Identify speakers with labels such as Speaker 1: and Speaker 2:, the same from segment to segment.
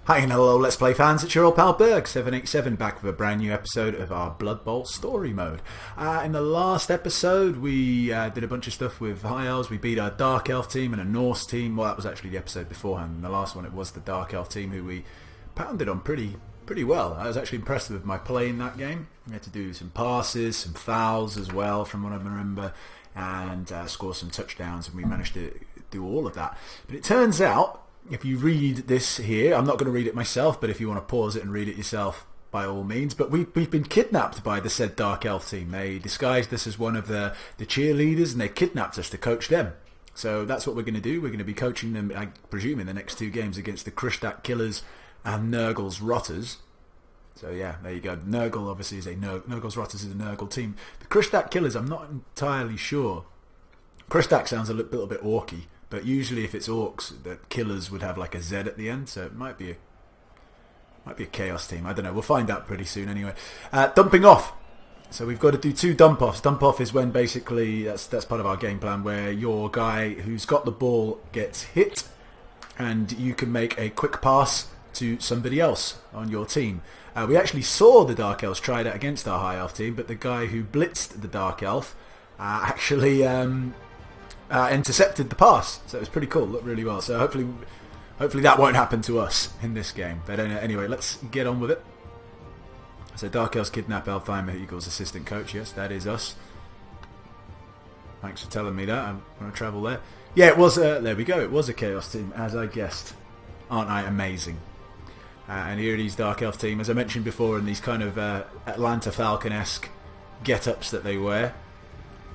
Speaker 1: Hi and hello Let's Play fans, it's your old pal Berg787 back with a brand new episode of our Blood Bowl story mode. In the last episode we did a bunch of stuff with High Elves. We beat our Dark Elf team and a Norse team. Well, that was actually the episode beforehand. In the last one it was the Dark Elf team who we pounded on pretty well. I was actually impressed with my play in that game. We had to do some passes, some fouls as well from what I remember, and score some touchdowns, and we managed to do all of that. But it turns out, if you read this here, I'm not going to read it myself, but if you want to pause it and read it yourself, by all means. But we've been kidnapped by the said Dark Elf team. They disguised us as one of the cheerleaders, and they kidnapped us to coach them. So that's what we're going to do. We're going to be coaching them, I presume, in the next two games against the Krishtak Killers and Nurgle's Rotters. So yeah, there you go. Nurgle obviously is a Nurgle's Rotters is a Nurgle team. The Krishtak Killers, I'm not entirely sure. Krishtak sounds a little bit orky. But usually if it's orcs, the killers would have like a Z at the end, so it might be a chaos team. I don't know. We'll find out pretty soon anyway. Dumping off. So we've got to do two dump offs. Dump off is when basically that's part of our game plan, where your guy who's got the ball gets hit, and you can make a quick pass to somebody else on your team. We actually saw the Dark Elves try that against our High Elf team, but the guy who blitzed the Dark Elf actually intercepted the pass, so it was pretty cool. Looked really well. So hopefully that won't happen to us in this game. But anyway, let's get on with it. So Dark Elves kidnap Elfheimer Eagle's assistant coach. Yes, that is us. Thanks for telling me that. I'm going to travel there. Yeah, it was. There we go. It was a chaos team, as I guessed. Aren't I amazing? And here are these Dark Elf team, as I mentioned before, in these kind of Atlanta Falcon-esque get-ups that they wear.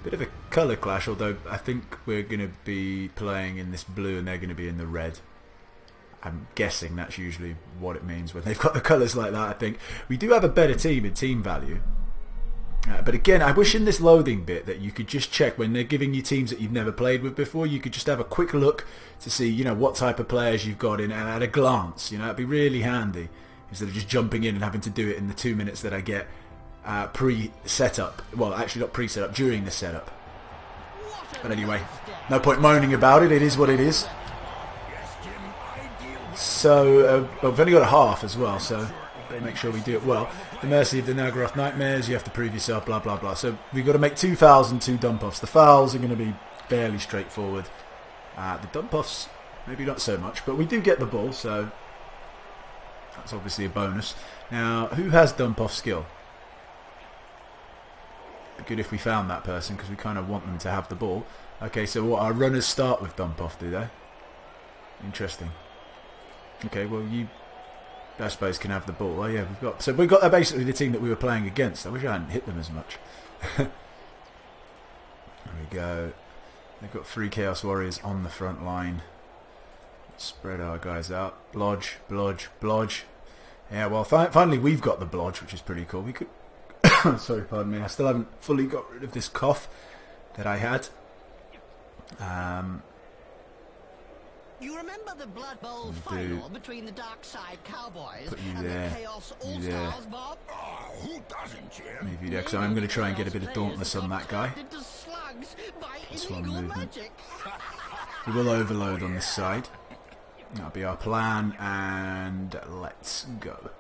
Speaker 1: Bit of a colour clash, although I think we're going to be playing in this blue and they're going to be in the red. I'm guessing that's usually what it means when they've got the colours like that, I think. We do have a better team in team value. But again, I wish in this loading bit that you could just check when they're giving you teams that you've never played with before. You could just have a quick look to see, you know, what type of players you've got in, and at a glance, you know, it'd be really handy instead of just jumping in and having to do it in the 2 minutes that I get pre-setup. Well, actually not pre-setup, during the setup. But anyway, no point moaning about it. It is what it is. So we've only got a half as well, so better make sure we do it well. The mercy of the Nurgle nightmares. You have to prove yourself. Blah blah blah. So we've got to make 2 fouls and 2 dump offs. The fouls are going to be fairly straightforward. The dump offs maybe not so much, but we do get the ball, so that's obviously a bonus. Now, who has dump off skill? Good if we found that person, because we kind of want them to have the ball. Okay, so what, our runners start with dump off, do they? Interesting. Okay, well you, I suppose, can have the ball. Oh yeah, we've got basically the team that we were playing against. I wish I hadn't hit them as much. There we go. They've got 3 Chaos Warriors on the front line. Let's spread our guys out. Blodge, blodge, blodge. Yeah, well finally we've got the blodge, which is pretty cool. We could sorry, pardon me. I still haven't fully got rid of this cough that I had.
Speaker 2: You remember the Blood Bowl final between the Dark Side Cowboys and
Speaker 1: there.
Speaker 2: the Chaos All-Stars, Bob?
Speaker 3: Oh, who doesn't, Jim?
Speaker 1: Maybe there, because I'm going to try and get a bit of dauntless on that guy.
Speaker 2: This
Speaker 1: one movement. We will overload on this side. That'll be our plan, and let's go.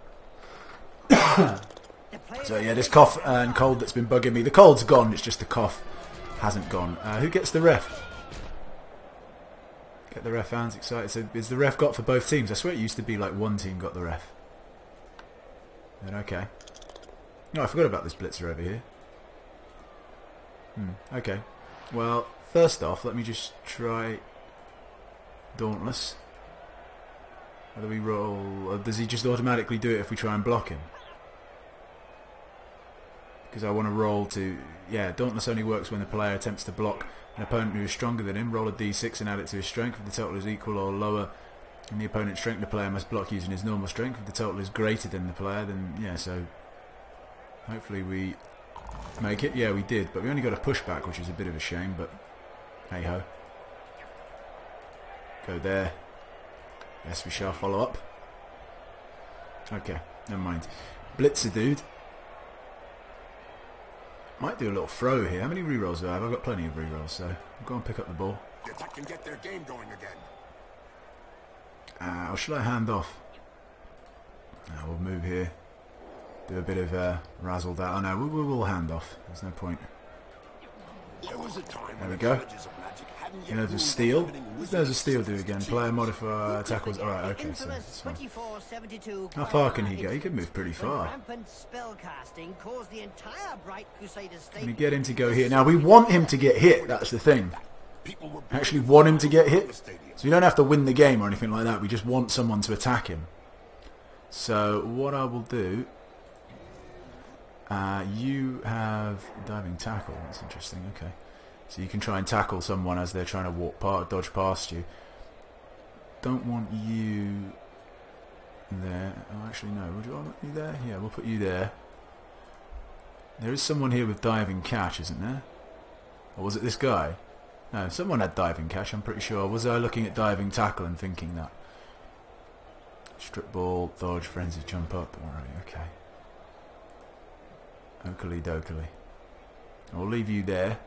Speaker 1: So yeah, this cough and cold that's been bugging me. The cold's gone, it's just the cough hasn't gone. Who gets the ref? Get the ref fans excited. So is the ref got for both teams? I swear it used to be like one team got the ref. Then okay. No, I forgot about this blitzer over here. Okay. Well, first off, let me just try Dauntless. How do we roll? Or does he just automatically do it if we try and block him? Because I want to roll to... Yeah, Dauntless only works when the player attempts to block an opponent who is stronger than him. Roll a d6 and add it to his strength. If the total is equal or lower than the opponent's strength, the player must block using his normal strength. If the total is greater than the player, then yeah, so hopefully we make it. Yeah, we did, but we only got a pushback, which is a bit of a shame, but hey ho. Go there. Yes, we shall follow up. Okay, never mind. Blitzer dude. Might do a little throw here. How many rerolls do I have? I've got plenty of rerolls, so I'll go and pick up the ball.
Speaker 3: Can get their game going again.
Speaker 1: Or should I hand off? Now we'll move here. Do a bit of razzle that. Oh no, we'll hand off. There's no point.
Speaker 3: There was a time
Speaker 1: There
Speaker 3: when
Speaker 1: we
Speaker 3: the
Speaker 1: go.
Speaker 3: villages of magic hadn't yet
Speaker 1: Nerves of
Speaker 3: ruled
Speaker 1: Steel.
Speaker 3: happening in
Speaker 1: What's Nerves of Steel do again? Player modifier tackles. Alright, okay, so
Speaker 2: Infamous
Speaker 1: it's fine.
Speaker 2: 2472
Speaker 1: How far can he go? He can move pretty
Speaker 2: when
Speaker 1: far.
Speaker 2: rampant spellcasting caused the entire Bright Crusader state.
Speaker 1: Can we get him to go here? Now we want him to get hit, that's the thing.
Speaker 3: People were
Speaker 1: Actually want him to get hit. So we don't have to win the game or anything like that. We just want someone to attack him. So what I will do... you have diving tackle. That's interesting, okay. So you can try and tackle someone as they're trying to dodge past you. Don't want you there. Oh, actually no. Would you want you there? Yeah, we'll put you there. There is someone here with diving catch, isn't there? Or was it this guy? No, someone had diving catch, I'm pretty sure. Was I looking at diving tackle and thinking that? Strip ball, dodge, frenzy, jump up. Alright, okay. Oakley dokily. I'll leave you there.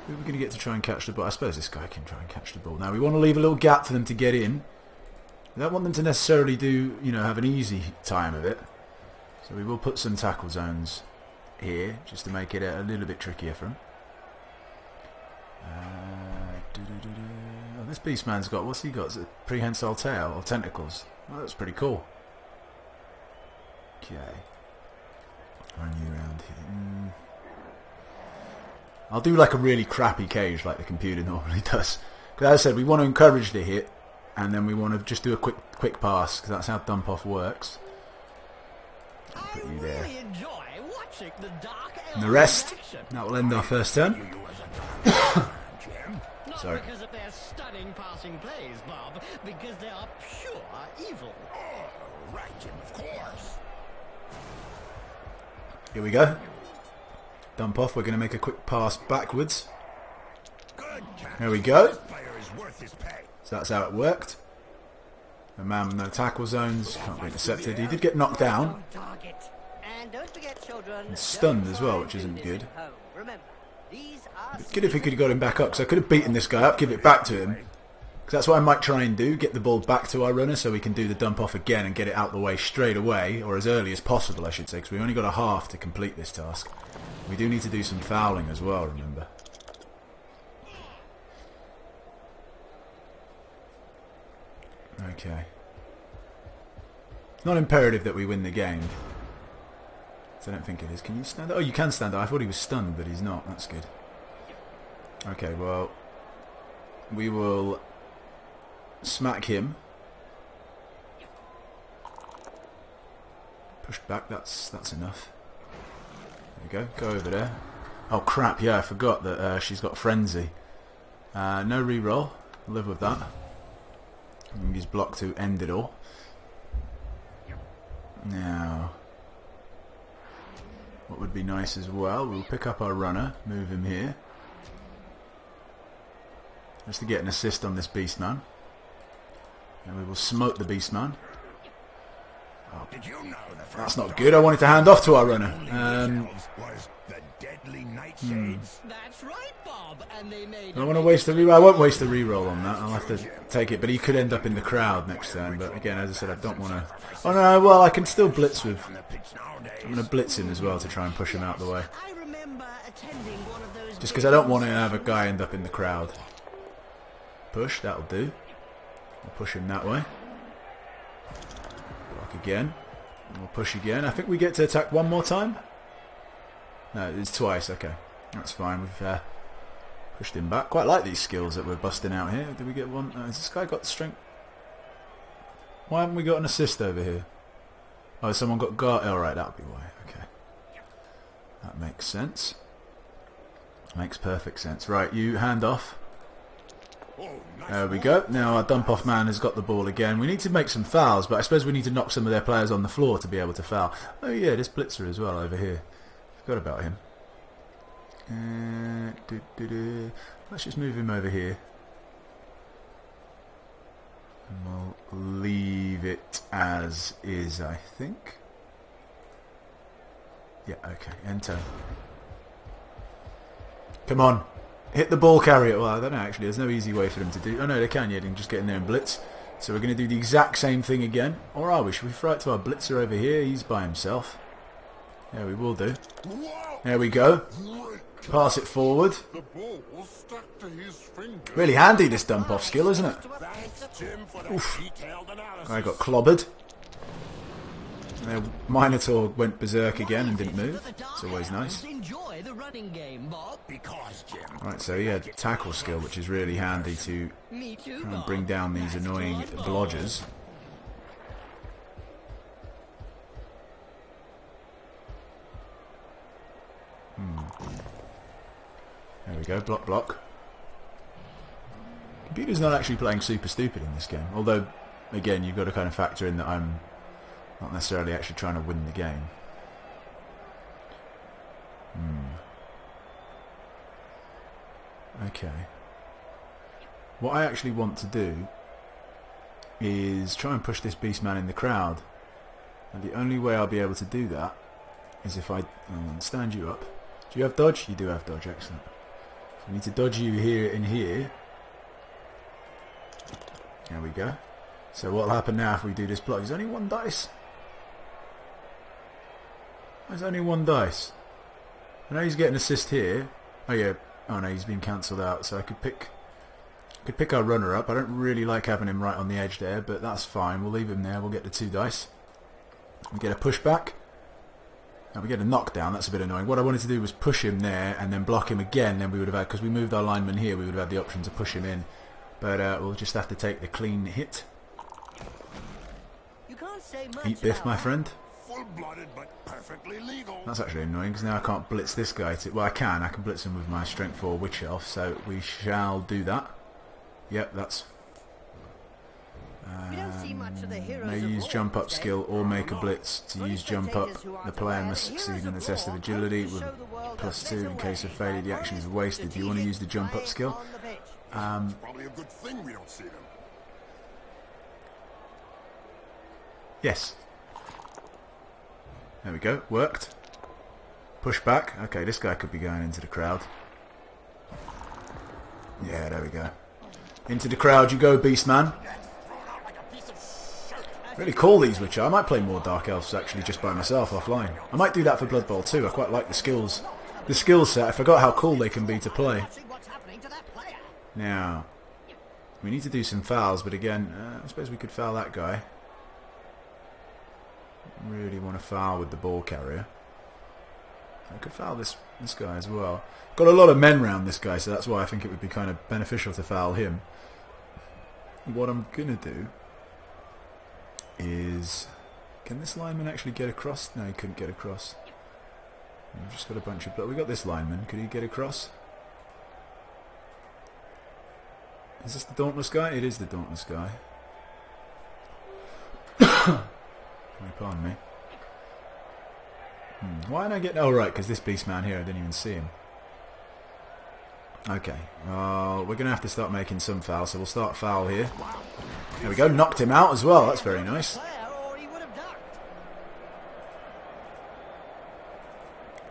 Speaker 1: Who are we going to get to try and catch the ball? I suppose this guy can try and catch the ball. Now we want to leave a little gap for them to get in. We don't want them to necessarily do, you know, have an easy time of it. So we will put some tackle zones here, just to make it a little bit trickier for them. Oh, this Beastman's got, what's he got? Is it a prehensile tail or tentacles? Oh, that's pretty cool. Okay. Run you around here. I'll do like a really crappy cage like the computer normally does. Because as I said, we want to encourage the hit, and then we want to just do a quick pass, because that's how dump off works. Put you there.
Speaker 2: Really enjoy watching the dark
Speaker 1: And the rest, that will end our first turn.
Speaker 2: Not
Speaker 1: Sorry.
Speaker 2: because of their stunning passing plays, Bob, because they are pure evil.
Speaker 3: Oh, right, Jim, of course.
Speaker 1: Here we go. Dump off. We're going to make a quick pass backwards.
Speaker 3: Good catch.
Speaker 1: There we go.
Speaker 3: This player is worth his pay.
Speaker 1: So that's how it worked. A man with no tackle zones. Can't be intercepted. He did get knocked down.
Speaker 2: Target. And don't forget, children,
Speaker 1: And stunned
Speaker 2: don't
Speaker 1: as well,
Speaker 2: try
Speaker 1: which
Speaker 2: and
Speaker 1: isn't
Speaker 2: do this
Speaker 1: good.
Speaker 2: at home. Remember, these are
Speaker 1: Good if we could have got him back up. So I could have beaten this guy up, give it back to him. Because that's what I might try and do. Get the ball back to our runner so we can do the dump off again and get it out the way straight away. Or as early as possible, I should say. Because we've only got a half to complete this task. We do need to do some fouling as well, remember. Okay. It's not imperative that we win the game. So I don't think it is. Can you stand up? Oh, you can stand up. I thought he was stunned, but he's not. That's good. Okay, well... we will... smack him. Push back, that's enough. There we go, go over there. Oh crap, yeah, I forgot that she's got Frenzy. No reroll, live with that. Use block to end it all. Now, what would be nice as well, we'll pick up our runner, move him here. Just to get an assist on this Beastman. And we will smoke the Beastman. Oh,
Speaker 3: Did you know the
Speaker 1: that's not good, I wanted to hand off to our runner.
Speaker 3: was the deadly nightshades?
Speaker 2: That's right, Bob. And they made
Speaker 1: I don't want to waste the reroll. I won't waste the reroll on that. I'll have to take it. But he could end up in the crowd next turn. But again, as I said, I don't want to... oh no, well, I can still blitz with...
Speaker 3: On the pitch nowadays.
Speaker 1: I'm going to blitz him as well to try and push him out of the way.
Speaker 2: I remember attending one of those
Speaker 1: Just because I don't want to have a guy end up in the crowd. Push, that'll do. We'll push him that way. Block again. And we'll push again. I think we get to attack one more time. No, it's twice. Okay, that's fine. We've pushed him back. Quite like these skills that we're busting out here. Did we get one? Has this guy got the strength? Why haven't we got an assist over here? Oh, someone got guard. Oh, right, that'll be why. Okay, that makes sense. Makes perfect sense. Right, you hand off.
Speaker 3: Oh, nice
Speaker 1: There we
Speaker 3: ball.
Speaker 1: go. Now our dump off man has got the ball again. We need to make some fouls, but I suppose we need to knock some of their players on the floor to be able to foul. Oh yeah, this blitzer as well over here. Forgot about him. Let's just move him over here. And we'll leave it as is, I think. Yeah, okay. End turn. Come on. Hit the ball carrier. Well, I don't know actually. There's no easy way for them to do... oh no, they can. Yeah, they can just get in there and blitz. So we're going to do the exact same thing again. Or are we? Should we throw it to our blitzer over here? He's by himself. Yeah, we will do. There we go. Pass it forward. Really handy, this dump-off skill, isn't it? Oof. I got clobbered. Minotaur went berserk again and didn't move. It's always nice. Right, so he had tackle skill, which is really handy to try and bring down these annoying blodgers. There we go, block, block. Computer's not actually playing super stupid in this game, although, again, you've got to kind of factor in that I'm not necessarily actually trying to win the game. Okay. What I actually want to do is try and push this beastman in the crowd, and the only way I'll be able to do that is if I stand you up. Do you have dodge? You do have dodge, excellent. I need to dodge you here and here. There we go. So what will happen now if we do this block? There's only one dice. There's only one dice. I know he's getting assist here. Oh yeah. Oh no, he's been cancelled out. So I could pick our runner up. I don't really like having him right on the edge there, but that's fine. We'll leave him there. We'll get the 2 dice. We get a pushback. And we get a knockdown. That's a bit annoying. What I wanted to do was push him there and then block him again. Then we would have had, because we moved our lineman here, we would have had the option to push him in. But we'll just have to take the clean hit.
Speaker 2: You can't say much.
Speaker 1: Eat Biff, my friend.
Speaker 3: Full-blooded but perfectly legal.
Speaker 1: That's actually annoying because now I can't blitz this guy. Well, I can bublitz him with my strength 4 witch elf. So we shall do that. Yep, that's.
Speaker 2: We don't see much of the heroes
Speaker 1: May
Speaker 2: of
Speaker 1: use
Speaker 2: war
Speaker 1: jump up
Speaker 2: these days.
Speaker 1: skill or make a blitz. To use jump up, the player must succeed in the test of agility with +2. In case of failure, the action is wasted. Do you want to use the jump up skill?
Speaker 3: Probably a good thing we don't see them.
Speaker 1: Yes. There we go. Worked. Push back. Okay, this guy could be going into the crowd. Yeah, there we go. Into the crowd you go, Beastman. Really cool these Witcher. I might play more Dark Elves actually just by myself offline. I might do that for Blood Bowl too. I quite like the skills. The skill set. I forgot how cool they can be to play. Now, we need to do some fouls, but again, I suppose we could foul that guy. Really want to foul with the ball carrier. I could foul this guy as well. Got a lot of men round this guy, so that's why I think it would be kind of beneficial to foul him. What I'm going to do is... Can this lineman actually get across? No, he couldn't get across. We've just got a bunch of... We got this lineman. Could he get across? Is this the Dauntless guy? It is the Dauntless guy. Pardon me. Why didn't I get... Oh, right, because this Beastman here, I didn't even see him. Okay. We're going to have to start making some fouls, so we'll start foul here. There we go. Knocked him out as well. That's very nice. Get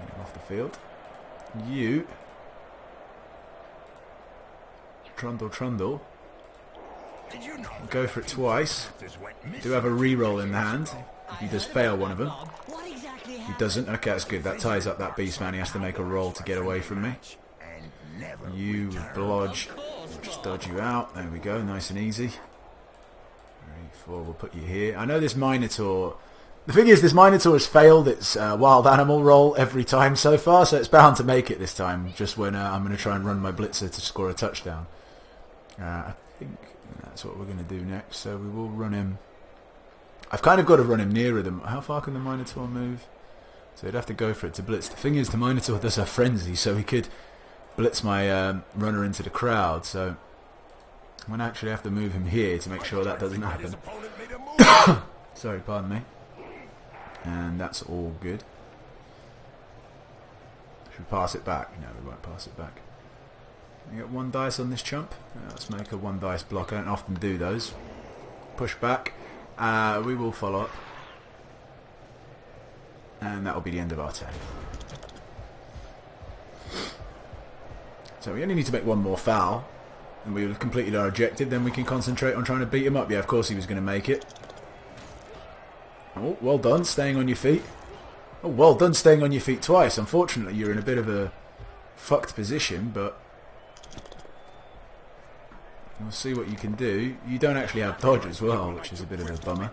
Speaker 1: him off the field. You... Trundle. Go for it twice. Do have a reroll in the hand. If he does fail one of them. He doesn't. Okay, that's good. That ties up that Beastman. He has to make a roll to get away from me. You blodge. We'll just dodge you out. There we go. Nice and easy. 3, 4. We'll put you here. I know this Minotaur... The thing is, this Minotaur has failed its wild animal roll every time so far, so it's bound to make it this time, just when I'm going to try and run my blitzer to score a touchdown. I think that's what we're going to do next, so we will run him... I've kind of got to run him nearer them. How far can the Minotaur move? So he'd have to go for it to blitz. The thing is, the Minotaur does have frenzy, so he could blitz my runner into the crowd, so I'm going to actually have to move him here to make sure that doesn't happen. Sorry, pardon me. And that's all good. Should we pass it back? No, we won't pass it back. We got 1 dice on this chump. Let's make a 1 dice block. I don't often do those. Push back. We will follow up. And that will be the end of our turn. So we only need to make 1 more foul. and we've completed our objective, then we can concentrate on trying to beat him up. Yeah, of course he was going to make it. Oh, well done, staying on your feet. Oh, well done staying on your feet twice. Unfortunately, you're in a bit of a fucked position, but we'll see what you can do. You don't actually have dodge as well, which is a bit of a bummer.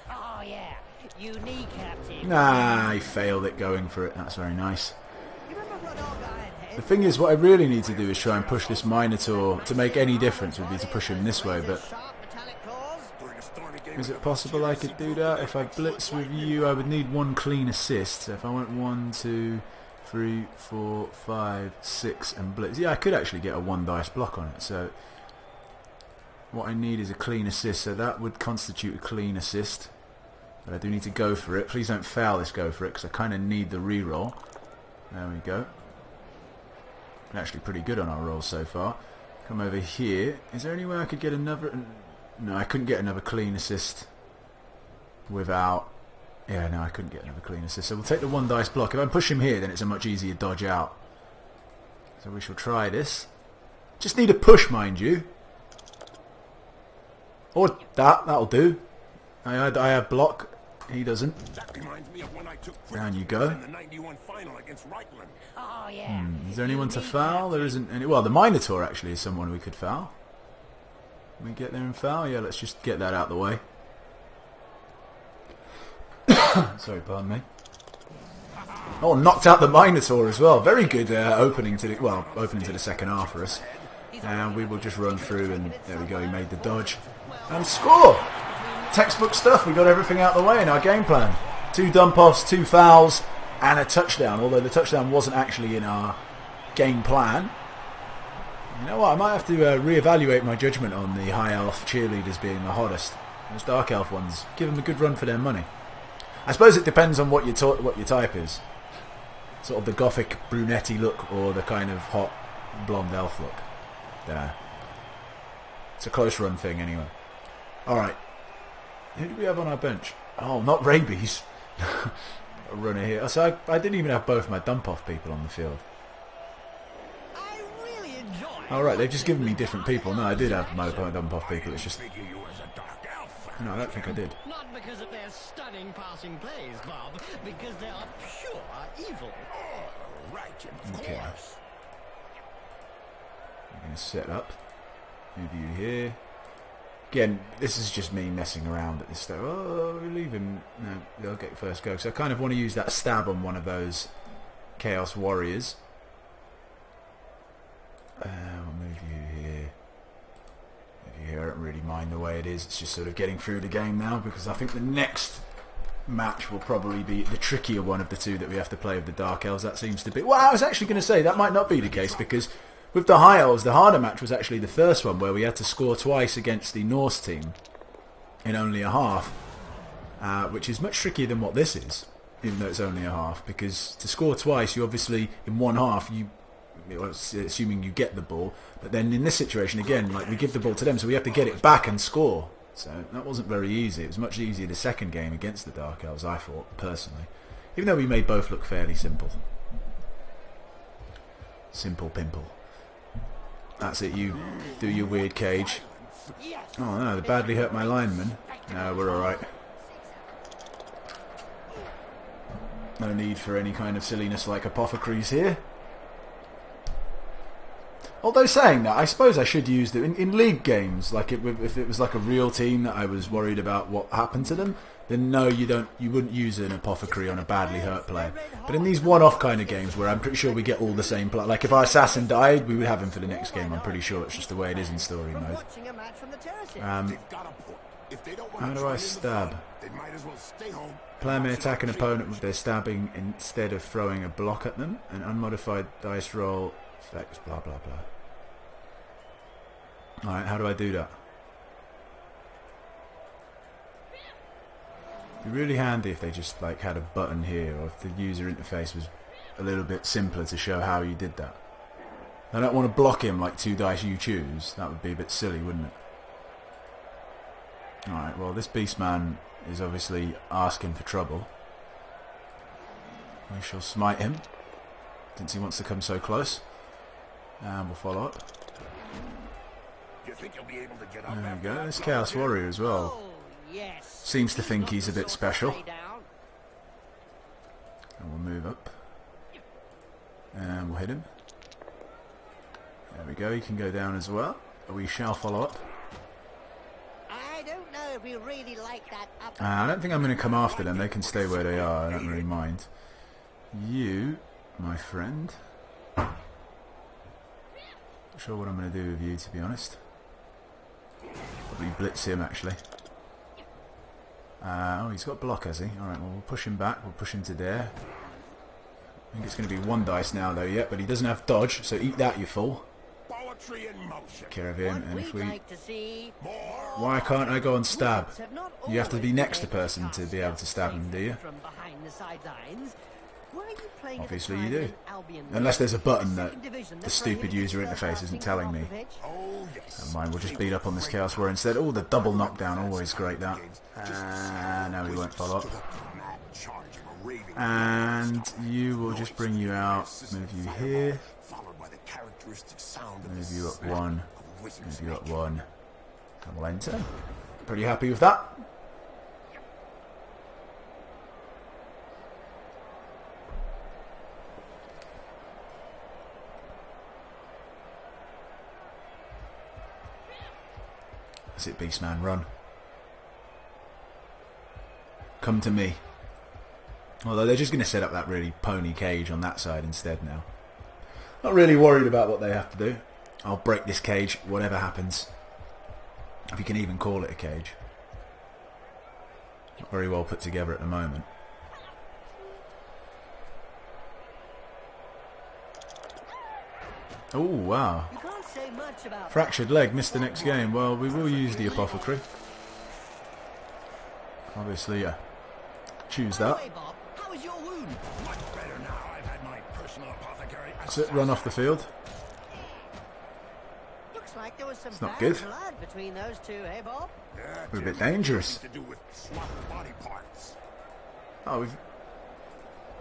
Speaker 2: Oh yeah, you kneecapped him.
Speaker 1: Nah, he failed it going for it. That's very nice. The thing is, what I really need to do is try and push this Minotaur. To make any difference would be to push him this way, but is it possible I could do that? If I blitz with you, I would need one clean assist. So if I went 1, 2, 3, 4, 5, 6 and blitz. Yeah, I could actually get a 1 dice block on it. So what I need is a clean assist. So that would constitute a clean assist. But I do need to go for it. Please don't fail this go for it, because I kind of need the reroll. There we go. We're actually pretty good on our rolls so far. Come over here. Is there any way I could get another... No, I couldn't get another clean assist without... Yeah, no, I couldn't get another clean assist. So we'll take the 1 dice block. If I push him here, then it's a much easier dodge out. So we shall try this. Just need a push, mind you. Or that'll do. I have block. He doesn't. Down you go.
Speaker 2: Oh yeah.
Speaker 1: Is there anyone to foul? There isn't any. Well, the Minotaur actually is someone we could foul. Can we get there and foul? Yeah, let's just get that out of the way. Sorry, pardon me. Oh, knocked out the Minotaur as well. Very good opening to the second half for us. And we will just run through, and there we go. He made the dodge and score. Textbook stuff. We got everything out of the way in our game plan. 2 dump-offs, 2 fouls, and a touchdown. Although the touchdown wasn't actually in our game plan. You know what? I might have to reevaluate my judgment on the high elf cheerleaders being the hottest. Those dark elf ones, give them a good run for their money. I suppose it depends on what your type is. Sort of the gothic brunette look, or the kind of hot blonde elf look. Dunno. It's a close run thing anyway. Alright. Who do we have on our bench? Oh, not Rabies. A runner here. So I didn't even have both my dump-off people on the field. Alright, they've just given me different people. No, I did have my dump-off people. It's just... No, I don't think I did.
Speaker 2: Not because of their stunning passing plays, Bob. Because they are pure evil.
Speaker 1: Okay. I'm going to set up. Move you here. Again, this is just me messing around at this stage. Oh, we're leaving. No, they'll get first go. So I kind of want to use that stab on one of those Chaos Warriors. I'll move you here. Move you here. I don't really mind the way it is. It's just sort of getting through the game now, because I think the next match will probably be the trickier one of the two that we have to play with the Dark Elves. That seems to be... Well, I was actually going to say that might not be the case, because with the High Elves, the harder match was actually the first one, where we had to score twice against the Norse team in only a half, which is much trickier than what this is, even though it's only a half, because to score twice, you obviously, in one half, assuming you get the ball, but then in this situation, again, like, we give the ball to them, so we have to get it back and score. So that wasn't very easy. It was much easier the second game against the Dark Elves, I thought, personally. Even though we made both look fairly simple. Simple pimple. That's it, you do your weird cage. Oh no, they badly hurt my lineman. No, we're alright. No need for any kind of silliness like apothecaries here. Although saying that, I suppose I should use them in league games. Like if it was like a real team that I was worried about what happened to them, then no, you wouldn't use an apothecary on a badly hurt player. But in these one-off kind of games where I'm pretty sure we get all the same play, like if our assassin died, we would have him for the next game. I'm pretty sure it's just the way it is in story mode. How do I stab? Player may attack an opponent with their stabbing instead of throwing a block at them. An unmodified dice roll effects, blah blah blah. Alright, how do I do that? It'd be really handy if they just like had a button here, or if the user interface was a little bit simpler to show how you did that. I don't want to block him like 2 dice you choose. That would be a bit silly, wouldn't it? Alright, well this Beastman is obviously asking for trouble. We shall smite him, since he wants to come so close. And we'll follow up.
Speaker 3: You think you'll be able to get up
Speaker 1: There we
Speaker 3: after
Speaker 1: go.
Speaker 3: that
Speaker 1: This
Speaker 3: blood,
Speaker 1: Chaos
Speaker 3: Jim?
Speaker 1: Warrior as well.
Speaker 2: Oh, yes.
Speaker 1: Seems to think he's a bit
Speaker 2: Not the
Speaker 1: special.
Speaker 2: sort to lay down.
Speaker 1: And we'll move up. And we'll hit him. There we go. He can go down as well. We shall follow up.
Speaker 2: I don't know if we really like that up.
Speaker 1: I don't think I'm going to come after them. They can stay where they are. I don't really mind. You, my friend. Not sure what I'm going to do with you, to be honest. Probably blitz him, actually. Oh, he's got block, has he? Alright, well, we'll push him back. We'll push him to there. I think it's going to be 1 dice now, though, yet, but he doesn't have dodge, so eat that, you fool.
Speaker 3: Poetry in motion.
Speaker 1: Take care of him, and if
Speaker 2: We'd
Speaker 1: we...
Speaker 2: like to see
Speaker 1: Why can't I go and stab?
Speaker 2: have not
Speaker 1: You have to be
Speaker 2: always
Speaker 1: next to
Speaker 2: been
Speaker 1: person to be able to stab him, do you?
Speaker 2: from behind the sidelines. Were you playing at the
Speaker 1: Obviously you
Speaker 2: time
Speaker 1: do.
Speaker 2: in Albion
Speaker 1: Unless there's a button that
Speaker 2: Second Division
Speaker 1: the stupid user interface isn't telling me.
Speaker 3: Oh, yes.
Speaker 1: Never mind, we'll just beat up on this Chaos Warrior instead. Oh, the double knockdown, always great, that. No, we won't follow up.
Speaker 3: Mad charge of a raving
Speaker 1: And you will just bring you out, move you here,
Speaker 3: followed by the characteristic sound of
Speaker 1: move
Speaker 3: the
Speaker 1: you up
Speaker 3: snap
Speaker 1: 1,
Speaker 3: of a wizard's
Speaker 1: move you up
Speaker 3: magic.
Speaker 1: 1, and we'll enter. Pretty happy with that. That's it, Beastman, run. Come to me. Although they're just going to set up that really pony cage on that side instead now. Not really worried about what they have to do. I'll break this cage, whatever happens. If you can even call it a cage. Not very well put together at the moment. Oh, wow.
Speaker 2: You can't say much about
Speaker 1: Fractured leg, missed the next game. Well, we will use the apothecary. Obviously, yeah. Choose that.
Speaker 2: Hey, Bob, how is your wound?
Speaker 3: Much better now. I've had my personal apothecary.
Speaker 1: That's it, run off the field.
Speaker 2: Looks like there was some
Speaker 1: not
Speaker 2: bad
Speaker 1: good.
Speaker 2: blood between those two, hey, Bob?
Speaker 3: Yeah,
Speaker 1: We're a bit
Speaker 3: Jim,
Speaker 1: dangerous.
Speaker 3: to do with swapped body parts.
Speaker 1: Oh, we've...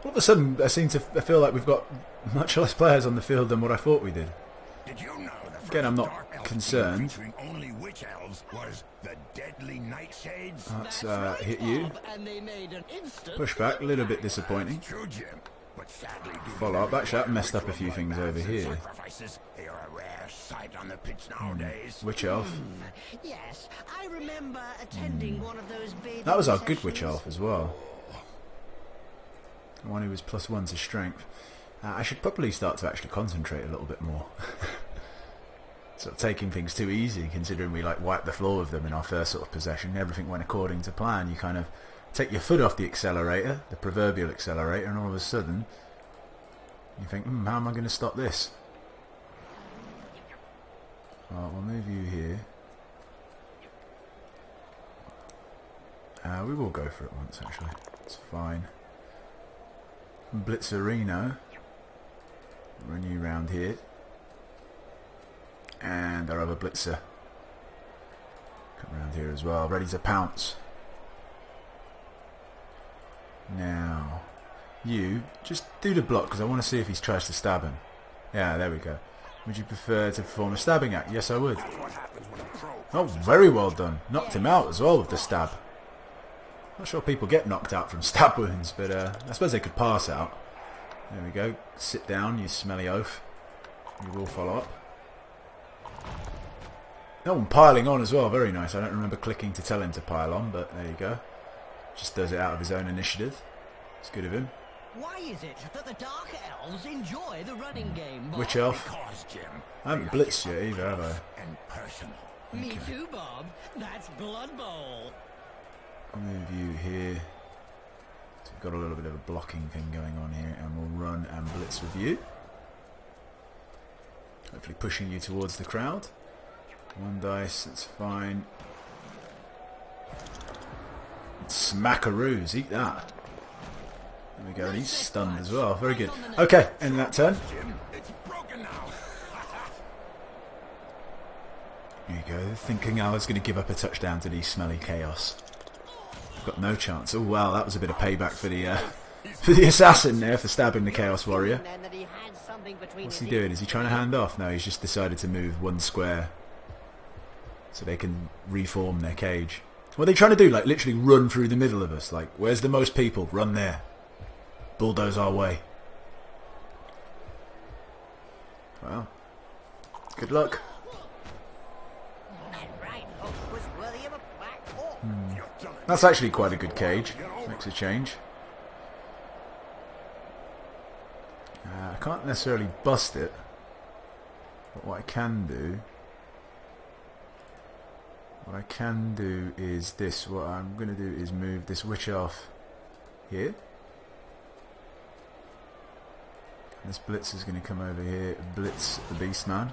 Speaker 1: All of a sudden, I feel like we've got much less players on the field than what I thought we did.
Speaker 3: Did you know the first
Speaker 1: Again, I'm not
Speaker 3: Dark Elf
Speaker 1: concerned.
Speaker 3: team featuring only witch elves was the Deadly Nightshades?
Speaker 1: Let's hit you.
Speaker 2: And they made an instant
Speaker 1: Push back, a little bit disappointing.
Speaker 3: True, Jim. But sadly, due to
Speaker 1: Follow up.
Speaker 3: their
Speaker 1: Actually, that messed up a few
Speaker 3: bloodbaths
Speaker 1: things over
Speaker 3: and
Speaker 1: here.
Speaker 3: Sacrifices, they are a rare sight on the pitch nowadays.
Speaker 1: Witch Elf.
Speaker 2: Yes, I remember attending one of those bathing
Speaker 1: That was our good Witch
Speaker 2: sessions.
Speaker 1: Elf as well. The one who was +1 to strength. I should probably start to actually concentrate a little bit more. Sort of taking things too easy, considering we like wiped the floor with them in our first sort of possession. Everything went according to plan. You kind of take your foot off the accelerator, the proverbial accelerator, and all of a sudden you think, how am I going to stop this? Well, we'll move you here. We will go for it once, actually. It's fine. Blitzerino. Run you round here. And our other blitzer. Come around here as well. Ready to pounce. Now, you just do the block because I want to see if he tries to stab him. Yeah, there we go. Would you prefer to perform a stabbing act? Yes, I would.
Speaker 3: That's what happens when a pro
Speaker 1: Oh, very well done. Knocked him out as well with the stab. Not sure people get knocked out from stab wounds, but I suppose they could pass out. There we go. Sit down, you smelly oaf. You will follow up. Oh, and piling on as well. Very nice. I don't remember clicking to tell him to pile on, but there you go. Just does it out of his own initiative. It's good of him.
Speaker 2: Why is it that the Dark Elves enjoy the running game, Bob?
Speaker 1: Witch Elf.
Speaker 3: Because, Jim,
Speaker 1: I haven't blitzed yet either, have I?
Speaker 3: and personal.
Speaker 2: Me too, Bob. That's Blood Bowl.
Speaker 1: I'll move you here. So we've got a little bit of a blocking thing going on here, and we'll run and blitz with you. Hopefully pushing you towards the crowd. 1 dice, that's fine. Smackaroos, eat that. There we go, and he's stunned as well. Very good. Okay, end that turn.
Speaker 3: Jim, it's broken now.
Speaker 1: There you go, thinking I was going to give up a touchdown to these smelly chaos. Got no chance. Oh wow, that was a bit of payback for for the assassin there for stabbing the Chaos Warrior. What's he doing? Is he trying to hand off? No, he's just decided to move one square so they can reform their cage. What are they trying to do? Like literally run through the middle of us. Like, where's the most people? Run there. Bulldoze our way. Well, good luck. That's actually quite a good cage. Makes a change. I can't necessarily bust it, but what I can do is this. What I'm going to do is move this witch off here. This blitz is going to come over here, blitz the beastman.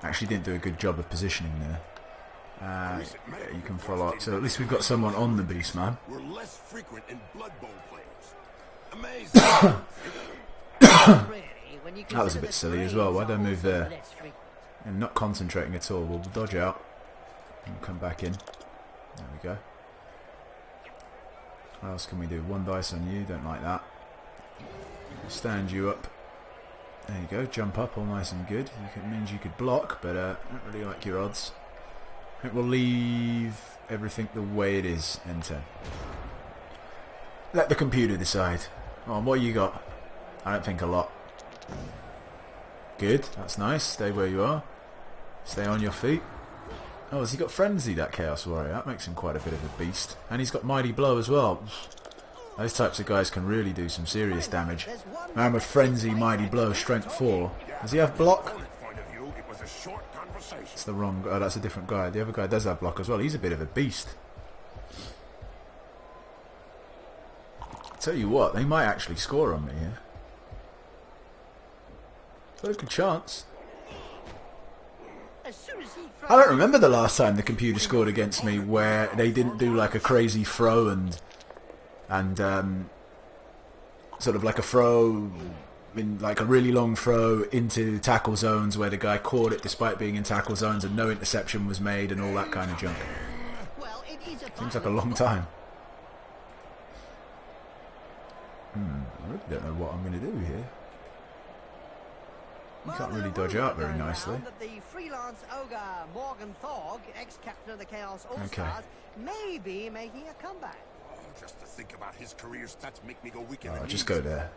Speaker 1: Actually didn't do a good job of positioning there. Yeah, you can follow up. So at least we've got someone on the beastman.
Speaker 3: We're less frequent in Blood Bowl players. Amazing.
Speaker 1: That was a bit silly as well. Why did I move there? I'm not concentrating at all. We'll dodge out and come back in. There we go. What else can we do? One dice on you. Don't like that. Stand you up. There you go. Jump up. All nice and good. It means you could block, but I don't really like your odds. I think we'll leave everything the way it is. Enter. Let the computer decide. Oh, what you got? I don't think a lot. Good. That's nice. Stay where you are. Stay on your feet. Oh, has he got Frenzy, that Chaos Warrior? That makes him quite a bit of a beast. And he's got Mighty Blow as well. Those types of guys can really do some serious damage. Man with Frenzy, Mighty Blow, Strength 4. Does he have block? It's the wrong... Oh, that's a different guy. The other guy does have block as well. He's a bit of a beast. Tell you what, they might actually score on me here. Got a good chance. I don't remember the last time the computer scored against me where they didn't do like a crazy throw and sort of like a throw in like a really long throw into tackle zones where the guy caught it despite being in tackle zones and no interception was made and all that kind of junk. Seems like a long time. I really don't know what I'm going to do here. You can't really dodge out very nicely.
Speaker 2: The freelance ogre Morgan Thorg, ex-captain of the Chaos All-Stars, may be making a comeback.
Speaker 3: Just to think about his career stats make me go weak.
Speaker 1: Oh, just go there.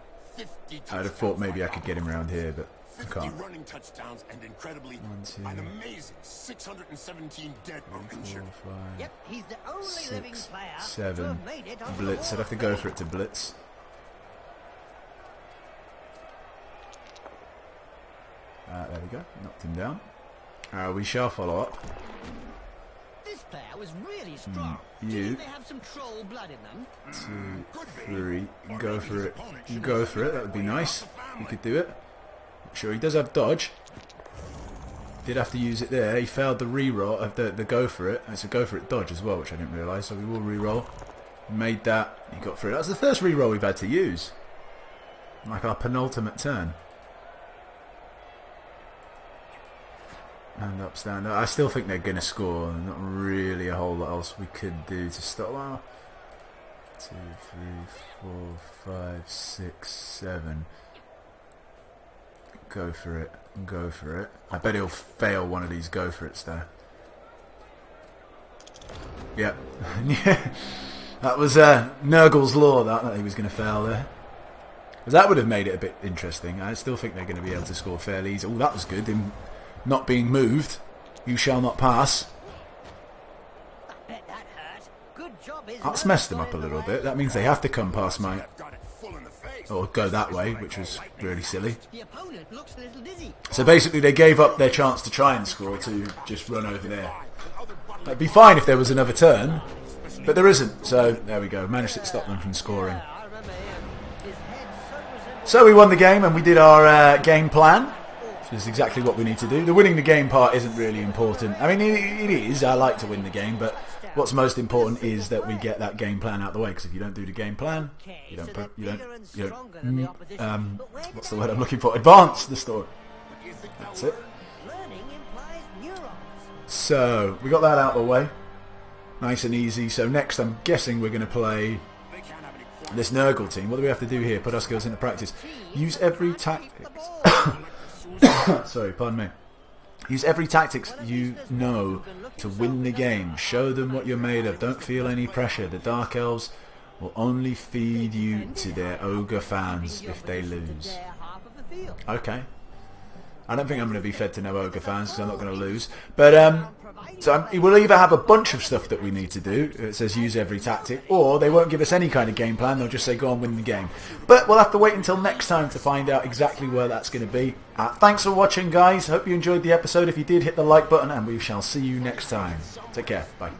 Speaker 1: I'd have thought maybe I could get him around here, but I
Speaker 3: 50
Speaker 1: can't.
Speaker 3: running touchdowns and incredibly an amazing 617 dead or injured.
Speaker 1: 4, 5,
Speaker 2: Yep, he's the only living
Speaker 1: 6,
Speaker 2: player
Speaker 1: 7.
Speaker 2: to have made it onto
Speaker 1: Blitz.
Speaker 2: the
Speaker 1: I'd have to go for it to blitz. There we go. Knocked him down. We shall follow up.
Speaker 2: This player was really strong.
Speaker 1: You.
Speaker 2: They have some troll blood in them.
Speaker 1: 2, 3. Go for it. Go for it. That would be nice. He could do it. Sure, he does have dodge. Did have to use it there. He failed the reroll of the go for it. It's a go for it dodge as well, which I didn't realise. So we will reroll. Made that. He got through it. That's the first reroll we've had to use. Like our penultimate turn. Stand up, stand up. I still think they're going to score. Not really a whole lot else we could do to stop. Well, 2, 3, 4, 5, 6, 7. Go for it. Go for it. I bet he'll fail one of these go for it's there. Yep. Yeah. That was Nurgle's law that he was going to fail there. Because that would have made it a bit interesting. I still think they're going to be able to score fairly easy. Oh, that was good. Him not being moved. You shall not pass.
Speaker 2: I bet that hurt. Good job,
Speaker 1: That's messed them up a little bit. That means they have to come past my... Or go that way, which was really silly.
Speaker 2: The opponent looks a little dizzy.
Speaker 1: So basically they gave up their chance to try and score to just run over there. That'd be fine if there was another turn, but there isn't. So there we go. Managed to stop them from scoring. So we won the game and we did our game plan, which is exactly what we need to do. The winning the game part isn't really important. I mean, it is. I like to win the game, but what's most important is that we get that game plan out of the way. Because if you don't do the game plan, you don't what's the word I'm looking for? Advance the story. That's it. So we got that out of the way, nice and easy. So next, I'm guessing we're going to play This Nurgle team, what do we have to do here? Put our skills into practice. Use every tactics. Sorry, pardon me. Use every tactics you know to win the game. Show them what you're made of. Don't feel any pressure. The Dark Elves will only feed you to their ogre fans if they lose. Okay. I don't think I'm going to be fed to no ogre fans because I'm not going to lose. But so we'll either have a bunch of stuff that we need to do. It says use every tactic, or they won't give us any kind of game plan. They'll just say go on, win the game. But we'll have to wait until next time to find out exactly where that's going to be. Thanks for watching, guys. Hope you enjoyed the episode. If you did, hit the like button, and we shall see you next time. Take care. Bye.